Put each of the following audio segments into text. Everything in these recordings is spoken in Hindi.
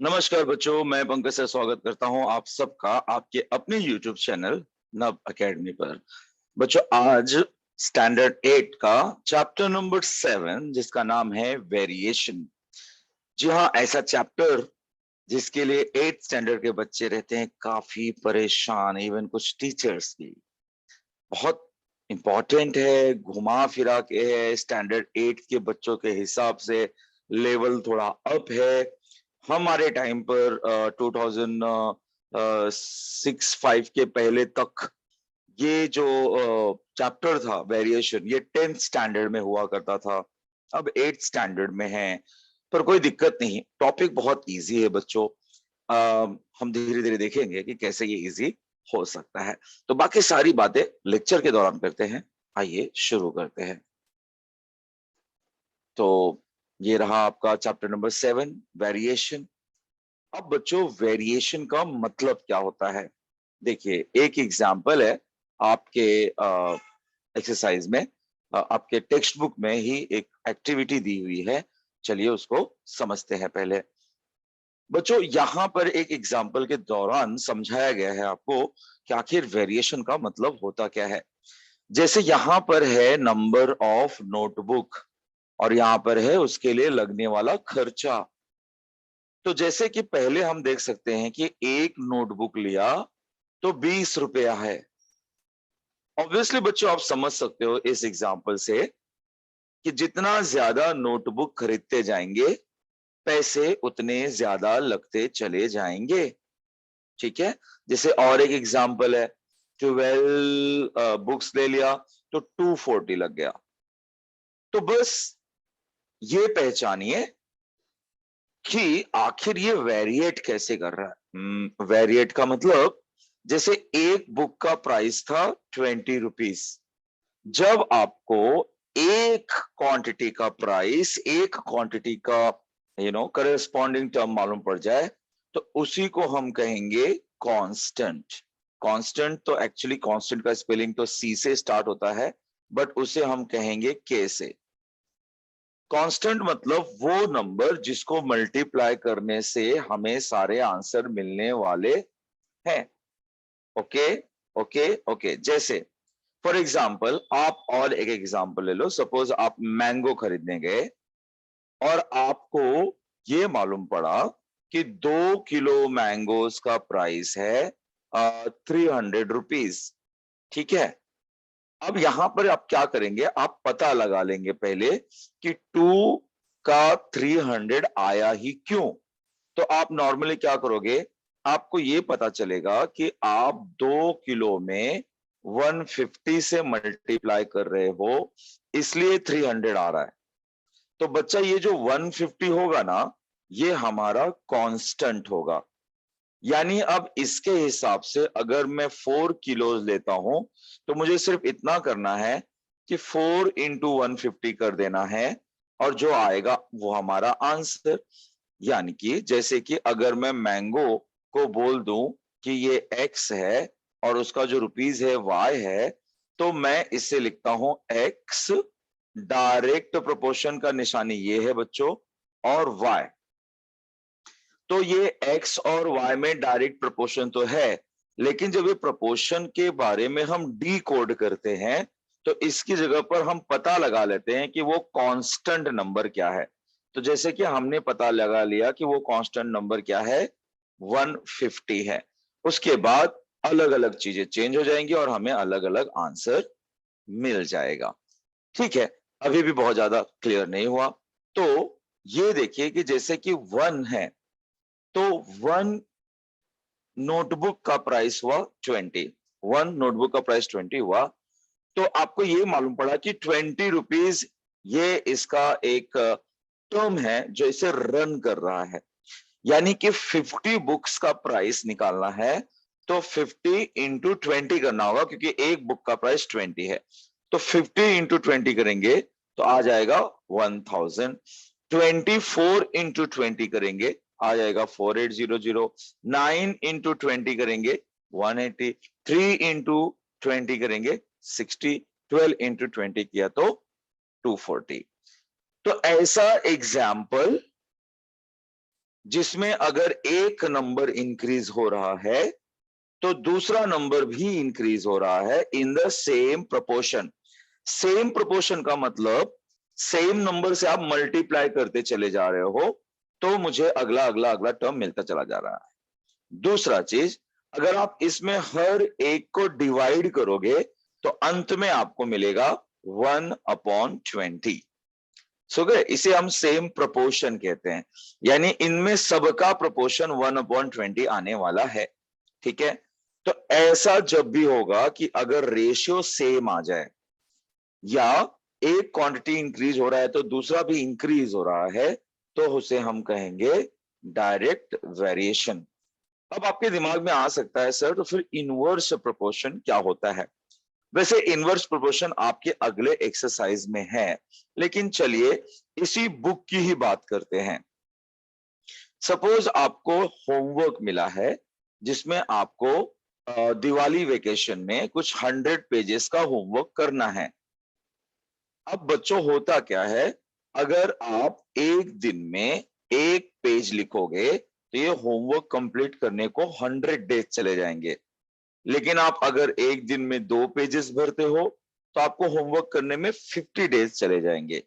नमस्कार बच्चों, मैं पंकज सर स्वागत करता हूं आप सबका आपके अपने YouTube चैनल नव एकेडमी पर। बच्चों, आज स्टैंडर्ड 8 का चैप्टर नंबर 7 जिसका नाम है वेरिएशन। जी हाँ, ऐसा चैप्टर जिसके लिए 8 स्टैंडर्ड के बच्चे रहते हैं काफी परेशान, इवन कुछ टीचर्स भी। बहुत इंपॉर्टेंट है, घुमा फिरा के है, स्टैंडर्ड 8 के बच्चों के हिसाब से लेवल थोड़ा अप है। हमारे टाइम पर 2006-5 के पहले तक ये जो चैप्टर था वेरिएशन, ये 10th स्टैंडर्ड में हुआ करता था। अब 8th स्टैंडर्ड में है, पर कोई दिक्कत नहीं, टॉपिक बहुत इजी है बच्चों। हम धीरे धीरे देखेंगे कि कैसे ये इजी हो सकता है। तो बाकी सारी बातें लेक्चर के दौरान करते हैं। आइए शुरू करते हैं। तो ये रहा आपका चैप्टर नंबर 7 वेरिएशन। अब बच्चों, वेरिएशन का मतलब क्या होता है? देखिए, एक एग्जाम्पल है आपके एक्सरसाइज में, आपके टेक्स्ट बुक में ही एक एक्टिविटी दी हुई है। चलिए उसको समझते हैं पहले। बच्चों, यहाँ पर एक एग्जाम्पल के दौरान समझाया गया है आपको कि आखिर वेरिएशन का मतलब होता क्या है। जैसे यहाँ पर है नंबर ऑफ नोटबुक और यहाँ पर है उसके लिए लगने वाला खर्चा। तो जैसे कि पहले हम देख सकते हैं कि एक नोटबुक लिया तो 20 रुपया है। ऑब्वियसली बच्चों, आप समझ सकते हो इस एग्जाम्पल से कि जितना ज्यादा नोटबुक खरीदते जाएंगे, पैसे उतने ज्यादा लगते चले जाएंगे। ठीक है। जैसे और एक एग्जाम्पल है, 12 बुक्स ले लिया तो 240 लग गया। तो बस ये पहचानिए कि आखिर ये वेरिएट कैसे कर रहा है। वेरिएट का मतलब, जैसे एक बुक का प्राइस था 20 रुपीज, जब आपको एक क्वांटिटी का प्राइस, एक क्वांटिटी का करेस्पॉन्डिंग टर्म मालूम पड़ जाए, तो उसी को हम कहेंगे कांस्टेंट। कांस्टेंट तो एक्चुअली कांस्टेंट का स्पेलिंग तो सी से स्टार्ट होता है, बट उसे हम कहेंगे के से। कांस्टेंट मतलब वो नंबर जिसको मल्टीप्लाई करने से हमें सारे आंसर मिलने वाले हैं। Okay okay okay. जैसे फॉर एग्जाम्पल, आप और एक एग्जाम्पल ले लो। सपोज आप मैंगो खरीदने गए और आपको ये मालूम पड़ा कि 2 किलो मैंगोज का प्राइस है 300 रुपीज। ठीक है। अब यहां पर आप क्या करेंगे, आप पता लगा लेंगे पहले कि 2 का 300 आया ही क्यों। तो आप नॉर्मली क्या करोगे, आपको ये पता चलेगा कि आप 2 किलो में 150 से मल्टीप्लाई कर रहे हो, इसलिए 300 आ रहा है। तो बच्चा, ये जो 150 होगा ना, ये हमारा कांस्टेंट होगा। यानी अब इसके हिसाब से अगर मैं 4 किलो लेता हूं, तो मुझे सिर्फ इतना करना है कि 4 × 150 कर देना है, और जो आएगा वो हमारा आंसर। यानी कि जैसे कि अगर मैं मैंगो को बोल दूं कि ये x है और उसका जो रुपीज है y है, तो मैं इससे लिखता हूं x, डायरेक्ट प्रोपोर्शन का निशानी ये है बच्चों, और y। तो ये x और y में डायरेक्ट प्रोपोर्शन तो है, लेकिन जब ये प्रोपोर्शन के बारे में हम डी कोड करते हैं, तो इसकी जगह पर हम पता लगा लेते हैं कि वो कांस्टेंट नंबर क्या है। तो जैसे कि हमने पता लगा लिया कि वो कांस्टेंट नंबर क्या है, 150 है। उसके बाद अलग अलग चीजें चेंज हो जाएंगी और हमें अलग अलग आंसर मिल जाएगा। ठीक है। अभी भी बहुत ज्यादा क्लियर नहीं हुआ। तो ये देखिए कि जैसे कि 1 है, तो 1 नोटबुक का प्राइस हुआ 20। 1 नोटबुक का प्राइस 20 हुआ। तो आपको ये मालूम पड़ा कि 20 रुपीज ये इसका एक टर्म है जो इसे रन कर रहा है। यानी कि 50 बुक्स का प्राइस निकालना है, तो 50 × 20 करना होगा, क्योंकि एक बुक का प्राइस 20 है। तो 50 × 20 करेंगे तो आ जाएगा 1000। 24 × 20 करेंगे, आ जाएगा 4800। 9 × 20 करेंगे 180। 3 × 20 करेंगे 60। 12 × 20 किया तो 240। तो ऐसा एग्जाम्पल जिसमें अगर एक नंबर इंक्रीज हो रहा है तो दूसरा नंबर भी इंक्रीज हो रहा है in the same proportion. Same proportion का मतलब सेम नंबर से आप मल्टीप्लाई करते चले जा रहे हो तो मुझे अगला अगला अगला टर्म मिलता चला जा रहा है। दूसरा चीज, अगर आप इसमें हर एक को डिवाइड करोगे तो अंत में आपको मिलेगा 1/20। सो गए, इसे हम सेम प्रोपोर्शन कहते हैं, यानी इनमें सबका प्रोपोर्शन 1/20 आने वाला है। ठीक है, तो ऐसा जब भी होगा कि अगर रेशियो सेम आ जाए या एक क्वांटिटी इंक्रीज हो रहा है तो दूसरा भी इंक्रीज हो रहा है तो उसे हम कहेंगे डायरेक्ट वेरिएशन। अब आपके दिमाग में आ सकता है सर तो फिर इनवर्स प्रोपोर्शन क्या होता है। वैसे इनवर्स प्रोपोर्शन आपके अगले एक्सरसाइज में है, लेकिन चलिए इसी बुक की ही बात करते हैं। सपोज आपको होमवर्क मिला है जिसमें आपको दिवाली वेकेशन में कुछ 100 पेजेस का होमवर्क करना है। अब बच्चों होता क्या है, अगर आप एक दिन में एक पेज लिखोगे तो ये होमवर्क कंप्लीट करने को 100 डेज चले जाएंगे। लेकिन आप अगर एक दिन में 2 पेजेस भरते हो तो आपको होमवर्क करने में 50 डेज चले जाएंगे।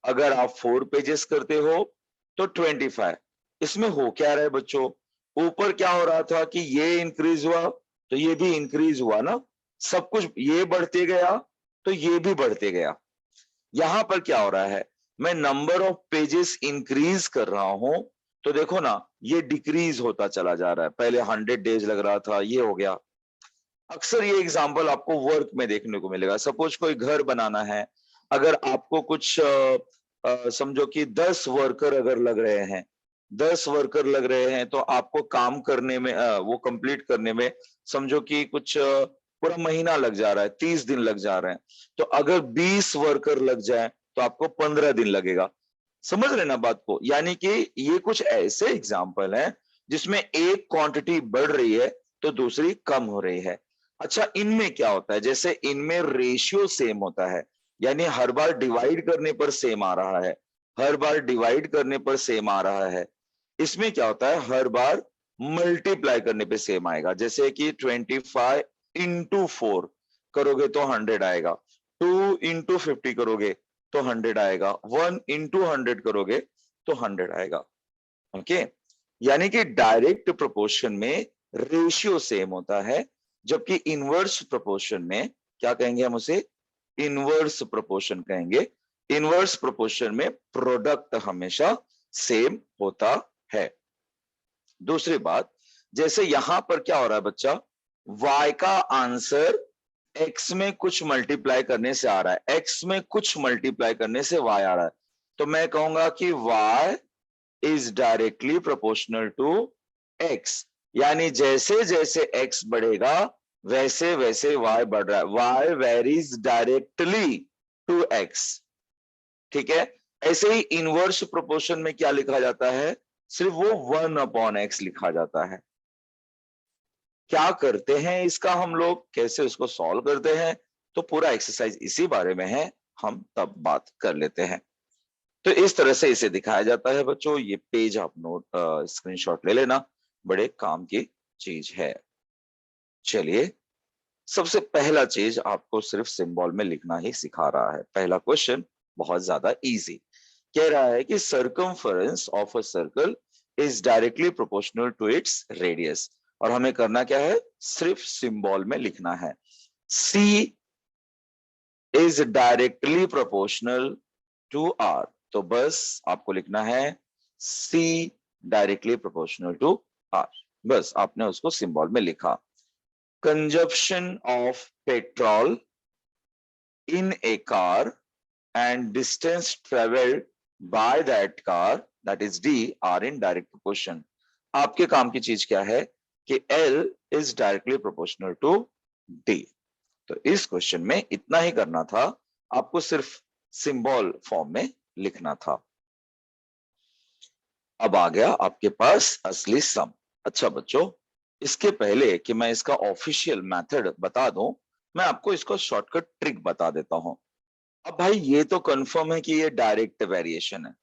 अगर आप 4 पेजेस करते हो तो 25। इसमें हो क्या रहा है बच्चों, ऊपर क्या हो रहा था कि ये इंक्रीज हुआ तो ये भी इंक्रीज हुआ ना, सब कुछ ये बढ़ते गया तो ये भी बढ़ते गया। यहां पर क्या हो रहा है, मैं नंबर ऑफ पेजेस इंक्रीज कर रहा हूं तो देखो ना ये डिक्रीज होता चला जा रहा है। पहले 100 डेज लग रहा था, ये हो गया। अक्सर ये एग्जाम्पल आपको वर्क में देखने को मिलेगा। सपोज कोई घर बनाना है, अगर आपको कुछ समझो कि 10 वर्कर अगर लग रहे हैं, 10 वर्कर लग रहे हैं तो आपको काम करने में वो कंप्लीट करने में समझो कि कुछ पूरा महीना लग जा रहा है, 30 दिन लग जा रहे हैं। तो अगर 20 वर्कर लग जाए तो आपको 15 दिन लगेगा। समझ रहे ना बात को, यानी कि ये कुछ ऐसे एग्जाम्पल हैं जिसमें एक क्वांटिटी बढ़ रही है तो दूसरी कम हो रही है। अच्छा, इनमें क्या होता है, जैसे इनमें रेशियो सेम होता है, यानी हर बार डिवाइड करने पर सेम आ रहा है, हर बार डिवाइड करने पर सेम आ रहा है। इसमें क्या होता है, हर बार मल्टीप्लाई करने पे सेम आएगा। जैसे कि 25 इंटू 4 करोगे तो 100 आएगा, 2 इंटू 50 करोगे तो 100 आएगा, 1 इंटू 100 करोगे तो 100 आएगा। ओके, यानी कि डायरेक्ट प्रोपोर्शन में रेशियो सेम होता है, जबकि इनवर्स प्रोपोर्शन में क्या कहेंगे हम उसे, इनवर्स प्रोपोर्शन कहेंगे। इनवर्स प्रोपोर्शन में प्रोडक्ट हमेशा सेम होता है। दूसरी बात, जैसे यहां पर क्या हो रहा है बच्चा, y का आंसर x में कुछ मल्टीप्लाई करने से आ रहा है, x में कुछ मल्टीप्लाई करने से y आ रहा है, तो मैं कहूंगा कि y is directly proportional to x। यानी जैसे जैसे x बढ़ेगा वैसे वैसे y बढ़ रहा है, y varies directly to x। ठीक है, ऐसे ही इनवर्स प्रोपोर्शन में क्या लिखा जाता है, सिर्फ वो 1/x लिखा जाता है। क्या करते हैं इसका हम लोग, कैसे उसको सॉल्व करते हैं, तो पूरा एक्सरसाइज इसी बारे में है, हम तब बात कर लेते हैं। तो इस तरह से इसे दिखाया जाता है बच्चों। ये पेज आप नोट स्क्रीनशॉट ले लेना, बड़े काम की चीज है। चलिए, सबसे पहला चीज आपको सिर्फ सिंबल में लिखना ही सिखा रहा है। पहला क्वेश्चन बहुत ज्यादा इजी, कह रहा है कि circumference of a circle is directly proportional to its radius. और हमें करना क्या है, सिर्फ सिंबल में लिखना है। C is directly proportional to R, तो बस आपको लिखना है C directly proportional to R, बस आपने उसको सिंबल में लिखा। Consumption of petrol in a car and distance traveled by that car, that is D, are in direct proportion। आपके काम की चीज क्या है कि L is directly proportional to D। तो इस क्वेश्चन में इतना ही करना था, आपको सिर्फ सिंबल फॉर्म में लिखना था। अब आ गया आपके पास असली सम। अच्छा बच्चों, इसके पहले कि मैं इसका ऑफिशियल मेथड बता दूं, मैं आपको इसको शॉर्टकट ट्रिक बता देता हूं। अब भाई ये तो कंफर्म है कि ये डायरेक्ट वेरिएशन है,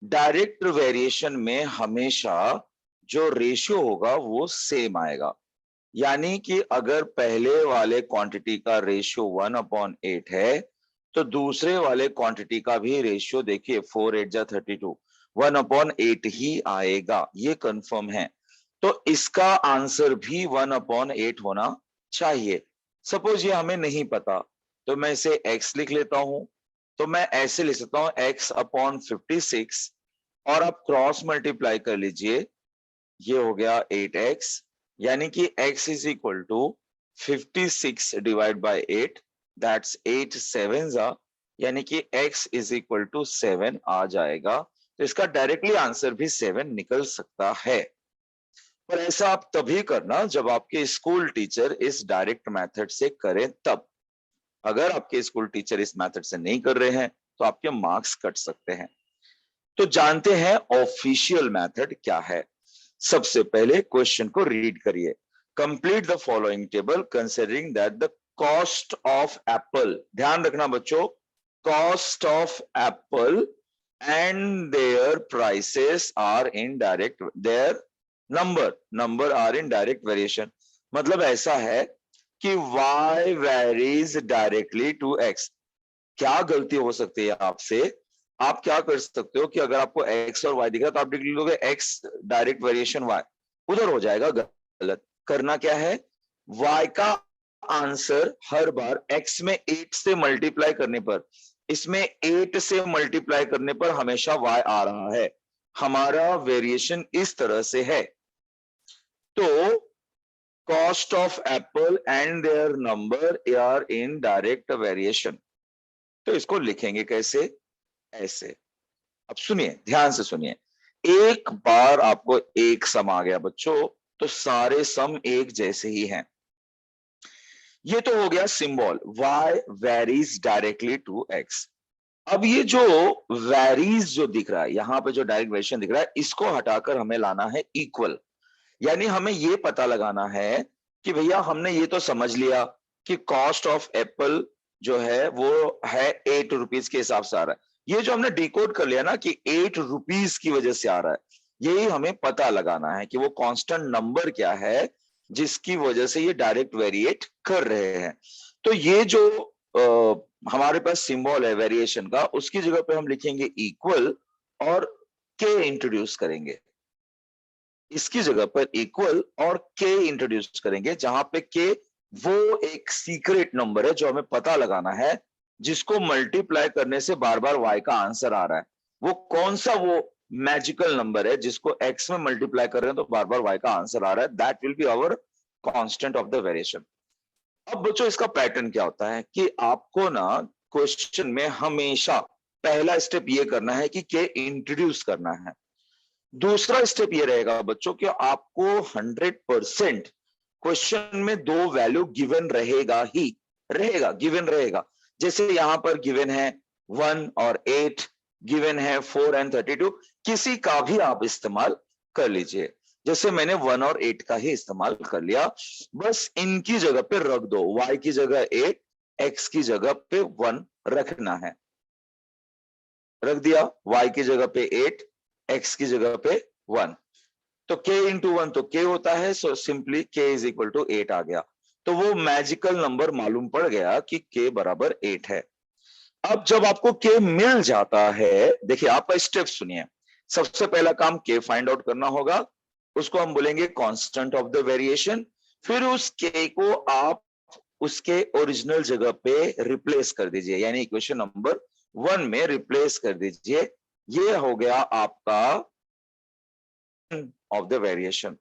डायरेक्ट वेरिएशन में हमेशा जो रेशियो होगा वो सेम आएगा, यानी कि अगर पहले वाले क्वांटिटी का रेशियो 1/8 है, तो दूसरे वाले क्वांटिटी का भी रेशियो देखिए 4 8 जा 32 1/8 ही आएगा, ये कंफर्म है। तो इसका आंसर भी 1/8 होना चाहिए। सपोज ये हमें नहीं पता, तो मैं इसे x लिख लेता हूं। तो मैं ऐसे लिख सकता हूं x/56, और आप क्रॉस मल्टीप्लाई कर लीजिए, ये हो गया 8x, यानी कि x is equal to 56 divide by 8, that's 8 7 यानी कि x इज इक्वल टू 7 आ जाएगा। तो इसका डायरेक्टली आंसर भी 7 निकल सकता है। पर ऐसा आप तभी करना जब आपके स्कूल टीचर इस डायरेक्ट मेथड से करें तब। अगर आपके स्कूल टीचर इस मेथड से नहीं कर रहे हैं तो आपके मार्क्स कट सकते हैं। तो जानते हैं ऑफिशियल मेथड क्या है। सबसे पहले क्वेश्चन को रीड करिए। Complete the following table considering that the cost of apple, ध्यान रखना बच्चों, cost of apple and their prices are in direct, their number are in direct variation. मतलब ऐसा है कि y varies directly to x। क्या गलती हो सकती है आपसे? आप क्या कर सकते हो कि अगर आपको x और y दिख रहा तो आप लिख लोगे x डायरेक्ट वेरिएशन y, उधर हो जाएगा गलत। करना क्या है, y का आंसर हर बार x में 8 से मल्टीप्लाई करने पर, इसमें 8 से मल्टीप्लाई करने पर हमेशा y आ रहा है। हमारा वेरिएशन इस तरह से है। तो cost of apple and their number are in direct variation. तो इसको लिखेंगे कैसे? ऐसे। अब सुनिए, ध्यान से सुनिए। एक बार आपको एक सम आ गया बच्चों, तो सारे सम एक जैसे ही हैं। ये तो हो गया symbol y varies directly to x। अब ये जो वेरीज जो दिख रहा है, यहां पे जो डायरेक्ट वेरिएशन दिख रहा है, इसको हटाकर हमें लाना है इक्वल। यानी हमें ये पता लगाना है कि भैया हमने ये तो समझ लिया कि कॉस्ट ऑफ एप्पल जो है वो है 8 रुपीज के हिसाब से आ रहा है। ये जो हमने डिकोड कर लिया ना कि 8 रुपीज की वजह से आ रहा है, यही हमें पता लगाना है कि वो कांस्टेंट नंबर क्या है जिसकी वजह से ये डायरेक्ट वेरिएट कर रहे हैं। तो ये जो हमारे पास सिंबल है वेरिएशन का, उसकी जगह पे हम लिखेंगे इक्वल और के इंट्रोड्यूस करेंगे। इसकी जगह पर इक्वल और के इंट्रोड्यूस करेंगे, जहां पे के वो एक सीक्रेट नंबर है जो हमें पता लगाना है, जिसको मल्टीप्लाई करने से बार बार y का आंसर आ रहा है। वो कौन सा वो मैजिकल नंबर है जिसको x में मल्टीप्लाई कर रहे हैं तो बार बार y का आंसर आ रहा है, that will be our constant of the variation. अब बच्चों इसका पैटर्न क्या होता है कि आपको ना क्वेश्चन में हमेशा पहला स्टेप ये करना है कि के इंट्रोड्यूस करना है। दूसरा स्टेप ये रहेगा बच्चों कि आपको 100% क्वेश्चन में दो वैल्यू गिवन रहेगा ही रहेगा, गिवन रहेगा। जैसे यहां पर गिवन है 1 और 8, गिवन है 4 एंड 32, किसी का भी आप इस्तेमाल कर लीजिए। जैसे मैंने 1 और 8 का ही इस्तेमाल कर लिया। बस इनकी जगह पे रख दो, y की जगह 8, x की जगह पे 1 रखना है। रख दिया, y की जगह पे 8, x की जगह पे 1। तो k इंटू 1 तो k होता है, so simply k is equal to 8 आ गया। तो वो मैजिकल नंबर मालूम पड़ गया कि k बराबर 8 है। अब जब आपको k मिल जाता है, देखिए आपका स्टेप सुनिए। सबसे पहला काम k फाइंड आउट करना होगा, उसको हम बोलेंगे कांस्टेंट ऑफ द वेरिएशन। फिर उस k को आप उसके ओरिजिनल जगह पे रिप्लेस कर दीजिए, यानी इक्वेशन नंबर 1 में रिप्लेस कर दीजिए। ये हो गया आपका ऑफ द वेरिएशन।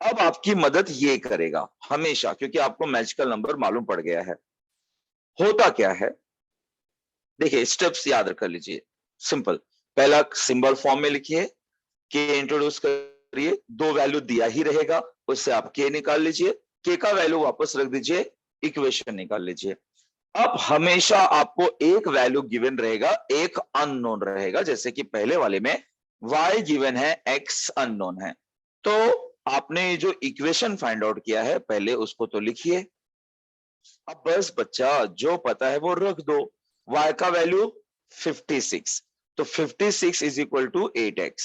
अब आपकी मदद ये करेगा हमेशा, क्योंकि आपको मैजिकल नंबर मालूम पड़ गया है। होता क्या है, देखिए स्टेप्स याद कर लीजिए। सिंपल, पहला सिंबल फॉर्म में लिखिए, के इंट्रोड्यूस करिए, दो वैल्यू दिया ही रहेगा, उससे आप के निकाल लीजिए, के का वैल्यू वापस रख दीजिए, इक्वेशन निकाल लीजिए। अब हमेशा आपको एक वैल्यू गिवन रहेगा, एक अननोन रहेगा। जैसे कि पहले वाले में y गिवन है, x अननोन है। तो आपने जो इक्वेशन फाइंड आउट किया है पहले उसको तो लिखिए। अब बस बच्चा जो पता है वो रख दो। y का वैल्यू 56, तो 56 is equal to 8x,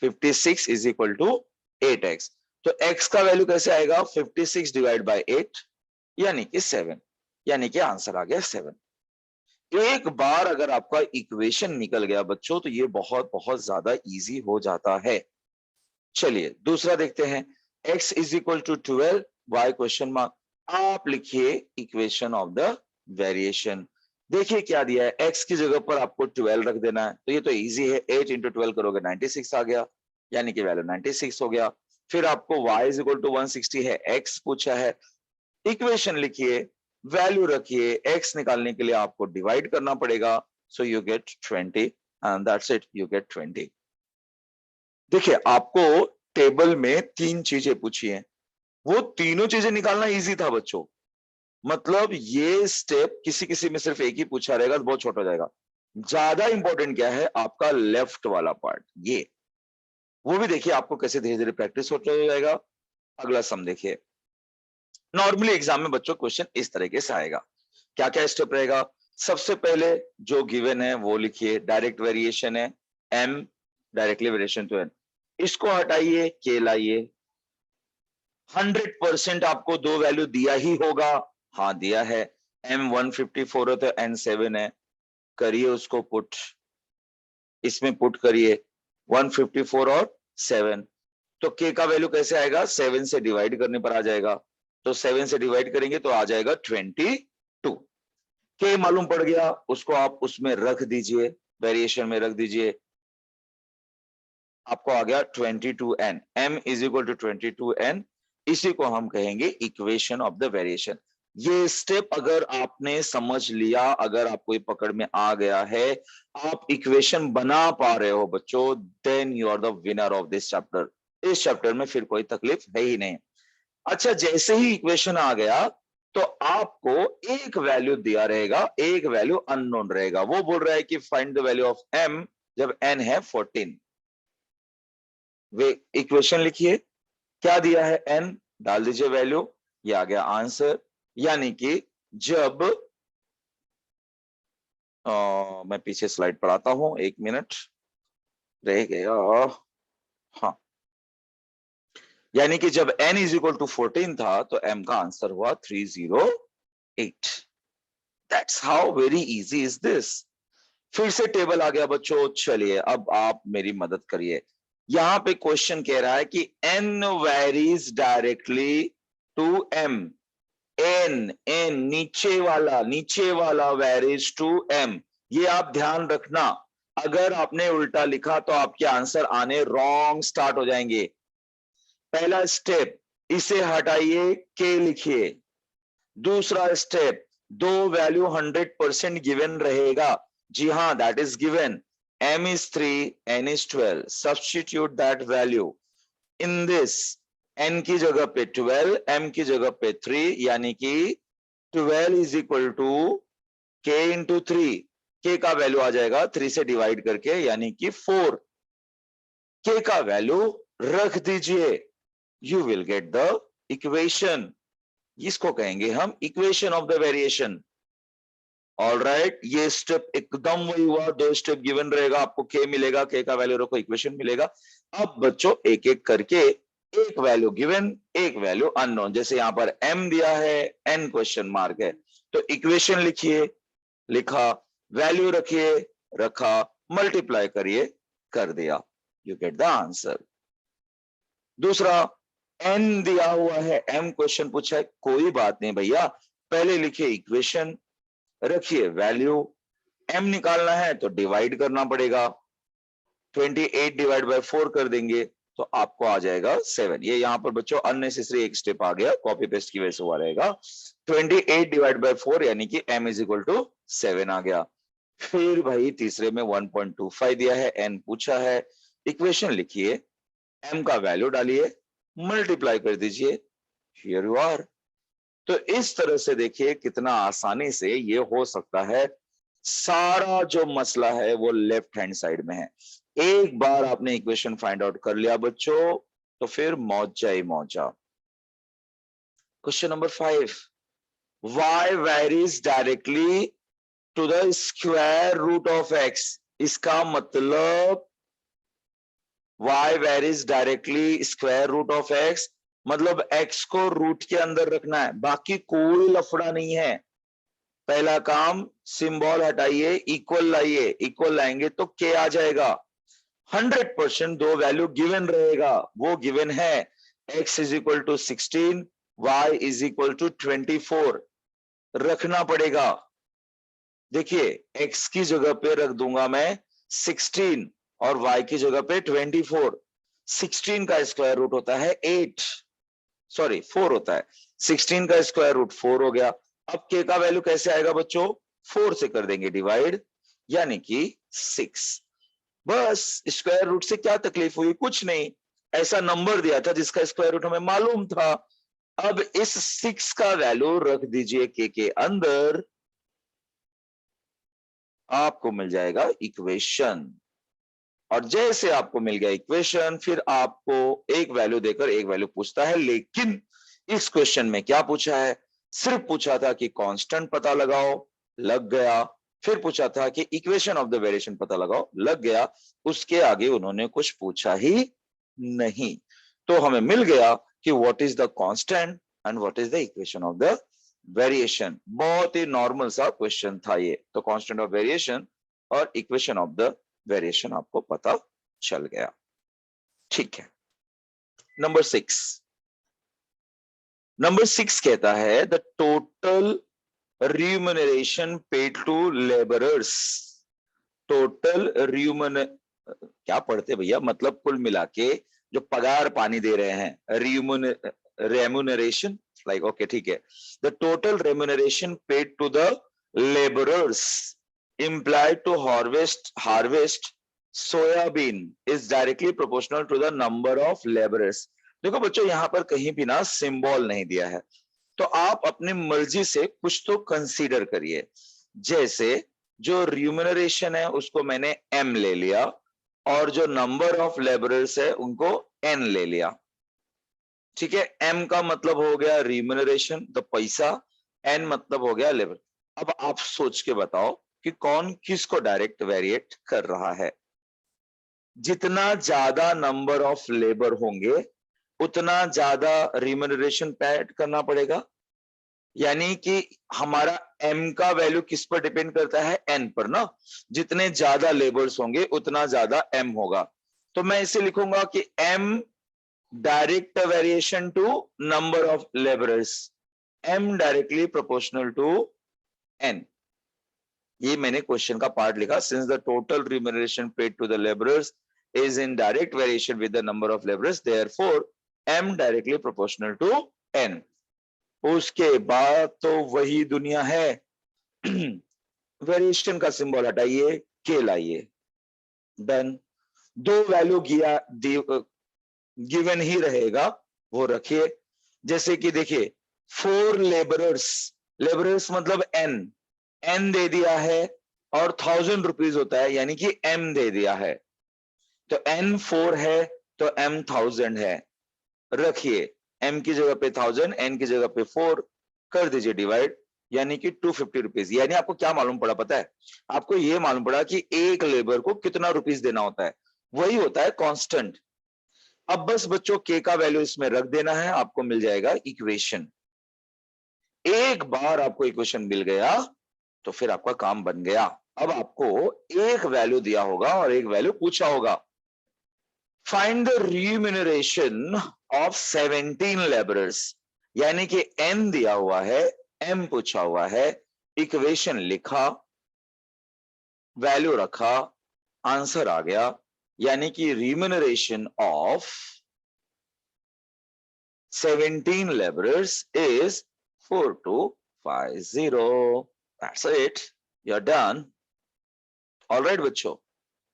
56 is equal to 8x। तो x का वैल्यू कैसे आएगा, 56 डिवाइड बाय 8 यानी कि 7, यानी कि आंसर आ गया 7। एक बार अगर आपका इक्वेशन निकल गया बच्चों तो ये बहुत बहुत ज्यादा इजी हो जाता है। चलिए दूसरा देखते हैं, x is equal to 12 y question mark. आप लिखिए इक्वेशन ऑफ द वेरिएशन। देखिए क्या दिया है, x की जगह पर आपको 12 रख देना है, तो ये तो इजी है, 8 इंटू 12 करोगे 96 आ गया, यानी कि वैल्यू 96 हो गया। फिर आपको y इज इक्वल टू 160 है, x पूछा है, इक्वेशन लिखिए, वैल्यू रखिए, x निकालने के लिए आपको डिवाइड करना पड़ेगा, so you get 20 and that's it, you get 20। देखिए आपको टेबल में 3 चीजें पूछी हैं, वो तीनों चीजें निकालना इजी था बच्चों। मतलब ये स्टेप किसी किसी में सिर्फ एक ही पूछा रहेगा तो बहुत छोटा हो जाएगा। ज्यादा इंपॉर्टेंट क्या है, आपका लेफ्ट वाला पार्ट, ये वो भी देखिए आपको कैसे धीरे धीरे प्रैक्टिस होता जाएगा। अगला सम देखिए, नॉर्मली एग्जाम में बच्चों क्वेश्चन इस तरीके से आएगा। क्या क्या स्टेप रहेगा, सबसे पहले जो गिवन है वो लिखिए, डायरेक्ट वेरिएशन है m, directly variation to n, इसको हटाइए, k लाइए। 100% आपको दो वैल्यू दिया ही होगा, हाँ दिया है, m 154 है तो n 7 है, करिए उसको पुट, इसमें पुट करिए 154 और 7। तो k का वैल्यू कैसे आएगा, 7 से डिवाइड करने पर आ जाएगा, तो 7 से डिवाइड करेंगे तो आ जाएगा 22। k मालूम पड़ गया, उसको आप उसमें रख दीजिए, वेरिएशन में रख दीजिए, आपको आ गया 22n, m is equal to 22n। इसी को हम कहेंगे इक्वेशन ऑफ द वेरिएशन। ये स्टेप अगर आपने समझ लिया, अगर आपको ये पकड़ में आ गया है, आप इक्वेशन बना पा रहे हो बच्चों, then you are the winner of this chapter. इस चैप्टर में फिर कोई तकलीफ है ही नहीं। अच्छा, जैसे ही इक्वेशन आ गया तो आपको एक वैल्यू दिया रहेगा, एक वैल्यू अननोन रहेगा। वो बोल रहा है कि find the value of m जब n है 14। वे इक्वेशन लिखिए, क्या दिया है n, डाल दीजिए वैल्यू, ये आ गया आंसर। यानी कि जब मैं पीछे स्लाइड पढ़ाता हूं, 1 मिनट रह गया, हाँ, यानी कि जब n इज इक्वल टू 14 था तो m का आंसर हुआ 308। That's how very easy is this. फिर से टेबल आ गया बच्चों। चलिए अब आप मेरी मदद करिए, यहां पे क्वेश्चन कह रहा है कि n varies directly to m, n नीचे वाला वेरीज टू m। ये आप ध्यान रखना, अगर आपने उल्टा लिखा तो आपके आंसर आने रॉन्ग स्टार्ट हो जाएंगे। पहला स्टेप, इसे हटाइए, k लिखिए। दूसरा स्टेप, दो वैल्यू 100% गिवन रहेगा, जी हाँ that is given, m is 3 n is 12, substitute that value in this, n की जगह पे 12, m की जगह पे 3, यानी कि 12 is equal to k into 3, k का वैल्यू आ जाएगा 3 से डिवाइड करके, यानी कि 4। k का वैल्यू रख दीजिए, you will get the equation. इसको कहेंगे हम equation of the variation. Alright, ये स्टेप एकदम वही हुआ, दो स्टेप गिवन रहेगा, आपको k मिलेगा, k का वैल्यू रखो, इक्वेशन मिलेगा। अब बच्चों एक एक करके, एक वैल्यू गिवन, एक वैल्यू अननोन, जैसे यहां पर m दिया है, n क्वेश्चन मार्क है, तो इक्वेशन लिखिए, लिखा, वैल्यू रखिए, रखा, मल्टीप्लाई करिए, कर दिया, यू गेट द आंसर। दूसरा, n दिया हुआ है, m क्वेश्चन पूछा है, कोई बात नहीं भैया, पहले लिखिए इक्वेशन, रखिए वैल्यू, m निकालना है तो डिवाइड करना पड़ेगा, 28 डिवाइड बाय 4 कर देंगे तो आपको आ जाएगा 7। ये यहां पर बच्चों अननेसेसरी एक स्टेप आ गया, कॉपी पेस्ट की वजह से हुआ रहेगा। 28 डिवाइड बाय 4 यानी कि m इज इक्वल टू 7 आ गया। फिर भाई तीसरे में 1.25 दिया है, n पूछा है, इक्वेशन लिखिए, m का वैल्यू डालिए, मल्टीप्लाई कर दीजिए, हियर यू आर। तो इस तरह से देखिए कितना आसानी से ये हो सकता है। सारा जो मसला है वो लेफ्ट हैंड साइड में है। एक बार आपने इक्वेशन फाइंड आउट कर लिया बच्चों तो फिर मौजा ही मौजा। Question number 5, y varies directly to the square root of x इसका मतलब y varies directly square root of x, मतलब x को रूट के अंदर रखना है, बाकी कोई लफड़ा नहीं है। पहला काम सिंबल हटाइए, इक्वल लाइए, इक्वल लाएंगे तो k आ जाएगा। 100% दो वैल्यू गिवन रहेगा, वो गिवन है x is equal to 16, y is equal to 24 रखना पड़ेगा। देखिए x की जगह पे रख दूंगा मैं 16 और y की जगह पे 24। 16 का स्क्वायर रूट होता है 8, सॉरी 4 होता है। 16 का स्क्वायर रूट 4 हो गया। अब k का वैल्यू कैसे आएगा बच्चों? 4 से कर देंगे डिवाइड, यानी कि 6। बस स्क्वायर रूट से क्या तकलीफ हुई? कुछ नहीं, ऐसा नंबर दिया था जिसका स्क्वायर रूट हमें मालूम था। अब इस 6 का वैल्यू रख दीजिए k के अंदर, आपको मिल जाएगा इक्वेशन। और जैसे आपको मिल गया इक्वेशन, फिर आपको एक वैल्यू देकर एक वैल्यू पूछता है। लेकिन इस क्वेश्चन में क्या पूछा है? सिर्फ पूछा था कि कांस्टेंट पता लगाओ, लग गया। फिर पूछा था कि इक्वेशन ऑफ द वेरिएशन पता लगाओ, लग गया। उसके आगे उन्होंने कुछ पूछा ही नहीं। तो हमें मिल गया कि what is the constant and what is the equation of the variation. बहुत ही नॉर्मल सा क्वेश्चन था ये। तो कांस्टेंट ऑफ वेरिएशन और इक्वेशन ऑफ द वेरिएशन आपको पता चल गया। ठीक है, नंबर 6। नंबर 6 कहता है the total remuneration paid to labourers. Total क्या पढ़ते भैया? मतलब कुल मिला के जो पगार पानी दे रहे हैं, रेम्यूनरेशन, लाइक ओके ठीक है। The total remuneration paid to the labourers implied to harvest soybean is directly proportional to the number of laborers। देखो बच्चों, यहां पर कहीं भी ना सिंबल नहीं दिया है, तो आप अपनी मर्जी से कुछ तो कंसीडर करिए। जैसे जो रिम्यूनरेशन है उसको मैंने m ले लिया, और जो नंबर ऑफ लेबरर्स है उनको n ले लिया। ठीक है, m का मतलब हो गया रिम्यूनरेशन, तो पैसा, n मतलब हो गया लेबर। अब आप सोच के बताओ कि कौन किसको डायरेक्ट वेरिएट कर रहा है। जितना ज्यादा नंबर ऑफ लेबर होंगे उतना ज्यादा रिम्यूनरेशन पेड करना पड़ेगा। यानी कि हमारा m का वैल्यू किस पर डिपेंड करता है? n पर ना। जितने ज्यादा लेबर्स होंगे उतना ज्यादा m होगा। तो मैं इसे लिखूंगा कि m direct variation to number of labourers, m directly proportional to n। ये मैंने क्वेश्चन का पार्ट लिखा। Since the total remuneration paid to the labourers is in direct variation with the number of labourers, therefore m directly proportional to n। उसके बाद तो वही दुनिया है। वेरिएशन का सिंबल हटाइए, के लाइए, डन। दो वैल्यू गिवन ही रहेगा, वो रखिए। जैसे कि देखिए 4 लेबरर्स, लेबरर्स मतलब n दे दिया है और 1000 रुपीज होता है, यानी कि m दे दिया है। तो n 4 है तो m 1000 है। रखिए m की जगह पे 1000, n की जगह पे 4, कर दीजिए डिवाइड, यानी कि 250 रुपीज। यानी आपको क्या मालूम पड़ा पता है? आपको ये मालूम पड़ा कि एक लेबर को कितना रुपीज देना होता है, वही होता है कांस्टेंट। अब बस बच्चों k का वैल्यू इसमें रख देना है, आपको मिल जाएगा इक्वेशन। एक बार आपको इक्वेशन मिल गया तो फिर आपका काम बन गया। अब आपको एक वैल्यू दिया होगा और एक वैल्यू पूछा होगा। Find the remuneration of 17 labourers, यानी कि n दिया हुआ है, m पूछा हुआ है, इक्वेशन लिखा, वैल्यू रखा, आंसर आ गया। यानी कि remuneration of 17 laborers is 4250। That's it. You're done. All right बच्चों,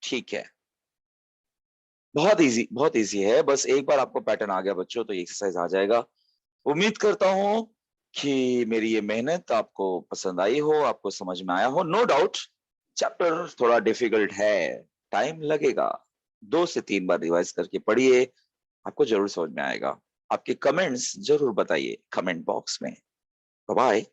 ठीक है। बहुत इजी है। बस एक बार आपको पैटर्न आ गया बच्चों तो ये एक्सरसाइज आ जाएगा। उम्मीद करता हूं कि मेरी ये मेहनत आपको पसंद आई हो, आपको समझ में आया हो। नो डाउट चैप्टर थोड़ा डिफिकल्ट है, टाइम लगेगा। 2 से 3 बार रिवाइज करके पढ़िए, आपको जरूर समझ में आएगा। आपके कमेंट्स जरूर बताइए कमेंट बॉक्स में। Bye bye.